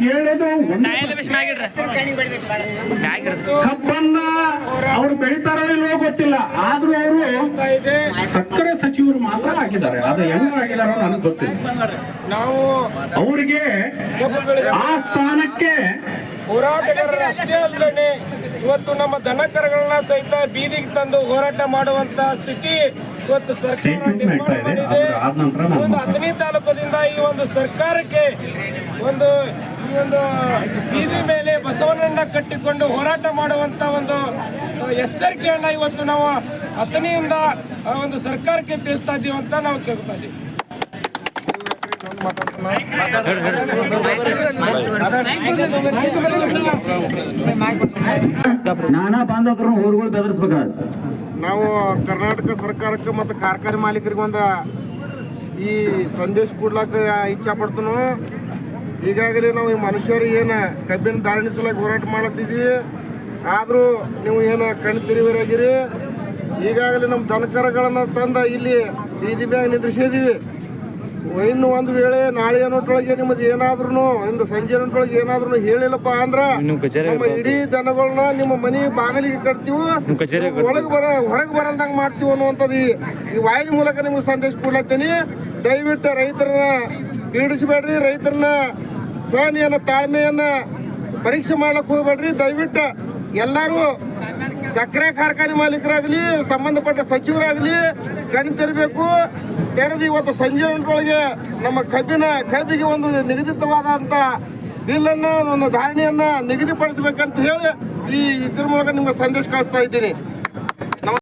ಹೇಳೋದು ಕಬ್ಬನ್ನ ಅವ್ರು ಬೆಳಿತಾರೋ ಇಲ್ವೋ ಗೊತ್ತಿಲ್ಲ, ಆದ್ರೂ ಅವರು ಸಕ್ಕರೆ ಸಚಿವರು ಮಾತ್ರ ಆಗಿದ್ದಾರೆ. ಅದು ಹೆಂಗ್ ಆಗಿದಾರೋ ನನಗೆ ಗೊತ್ತಿಲ್ಲ. ನಾವು ಅವ್ರಿಗೆ ಆ ಸ್ಥಾನಕ್ಕೆ ಹೋರಾಟಗಾರರು ಅಷ್ಟೇ ಅಲ್ಲದೆ ಇವತ್ತು ನಮ್ಮ ದನಕರಗಳನ್ನ ಸಹಿತ ಬೀದಿಗೆ ತಂದು ಹೋರಾಟ ಮಾಡುವಂತ ಸ್ಥಿತಿ ಇವತ್ತು ಸರ್ಕಾರ ನಿರ್ಮಾಣ ಮಾಡಿದೆ. ಒಂದು 15 ತಾಲೂಕದಿಂದ ಈ ಒಂದು ಸರ್ಕಾರಕ್ಕೆ ಒಂದು ಬೀದಿ ಮೇಲೆ ಬಸವನನ್ನ ಕಟ್ಟಿಕೊಂಡು ಹೋರಾಟ ಮಾಡುವಂತ ಒಂದು ಎಚ್ಚರಿಕೆಯನ್ನ ಇವತ್ತು ನಾವು ಅಥಣಿಯಿಂದ ಒಂದು ಸರ್ಕಾರಕ್ಕೆ ತಿಳಿಸ್ತಾ ಇದ್ದೀವಿ ಅಂತ ನಾವು ಕೇಳ್ತಾ ಇದ್ದೀವಿ. ನಾನಾ ಬಾಂಧವರು ಊರುಗಳು ಬೆದರಿಸ್ಬೇಕಾದ ನಾವು ಕರ್ನಾಟಕ ಸರ್ಕಾರಕ್ಕೆ ಮತ್ತು ಕಾರ್ಖಾನೆ ಮಾಲೀಕರಿಗೆ ಒಂದು ಈ ಸಂದೇಶ ಕೊಡ್ಲಾಕ ಇಚ್ಛಾ ಪಡ್ತನೋ. ಈಗಾಗಲೇ ನಾವು ಈ ಮನುಷ್ಯರು ಏನು ಕಬ್ಬಿನ ಧಾರಣೆ ಸಲುವಾಗಿ ಹೋರಾಟ ಮಾಡತ್ತಿದ್ವಿ, ಆದರೂ ನೀವು ಏನು ಕಣ್ಣು ತೆರಿವರಾಗಿರಿ. ಈಗಾಗಲೇ ನಮ್ಮ ದನಕರಗಳನ್ನು ತಂದ ಇಲ್ಲಿ ಬೀದಿ ಮ್ಯಾಗ ನಿಂದ್ರಿಸಿದ್ದೀವಿ. ಇನ್ನು ಒಂದು ವೇಳೆ ನಾಳೆ ಅನ್ನೋಟ್ರೊಳಗೆ ನಿಮ್ಮದು ಏನಾದ್ರೂ ಇಂದು ಸಂಜೆ ಅನ್ನೋಟ್ರೊಳಗೆ ಏನಾದ್ರೂ ಹೇಳಿಲ್ಲಪ್ಪ ಅಂದ್ರೆ ನಮ್ಮ ಇಡೀ ದನಗಳನ್ನ ನಿಮ್ಮ ಮನೆ ಬಾಗಿಲಿಗೆ ಕಟ್ತೀವಿ, ಹೊರಗೆ ಬರಲ್ದಂಗೆ ಮಾಡ್ತೀವಿ ಅನ್ನುವಂಥದ್ದು ಈ ವಾಹಿನಿ ಮೂಲಕ ನಿಮ್ಗೆ ಸಂದೇಶ ಕೊಡ್ಲಾಗ್ತೀನಿ. ದಯವಿಟ್ಟು ರೈತರನ್ನ ಪೀಡಿಸಬೇಡ್ರಿ, ರೈತರನ್ನ ಸಹನೆಯನ್ನ ತಾಳ್ಮೆಯನ್ನ ಪರೀಕ್ಷೆ ಮಾಡ್ಲಿಕ್ಕೆ ಹೋಗ್ಬೇಡ್ರಿ. ದಯವಿಟ್ಟು ಎಲ್ಲರೂ ಸಕ್ಕರೆ ಕಾರ್ಖಾನೆ ಮಾಲೀಕರಾಗಲಿ ಸಂಬಂಧಪಟ್ಟ ಸಚಿವರಾಗಲಿ ಕಣ್ಣು ತೆರಬೇಕು. ತೆರೆದು ಇವತ್ತು ಸಂಜೆ ಗಂಟೆಯೊಳಗೆ ನಮ್ಮ ಕಬ್ಬಿಗೆ ಒಂದು ನಿಗದಿತವಾದಂಥ ಬಿಲ್ಲನ್ನು ಒಂದು ಧಾರಣೆಯನ್ನು ನಿಗದಿಪಡಿಸಬೇಕಂತ ಹೇಳಿ ಈ ಇದ್ರ ಮೂಲಕ ನಿಮ್ಗೆ ಸಂದೇಶ ಕಳಿಸ್ತಾ ಇದ್ದೀನಿ.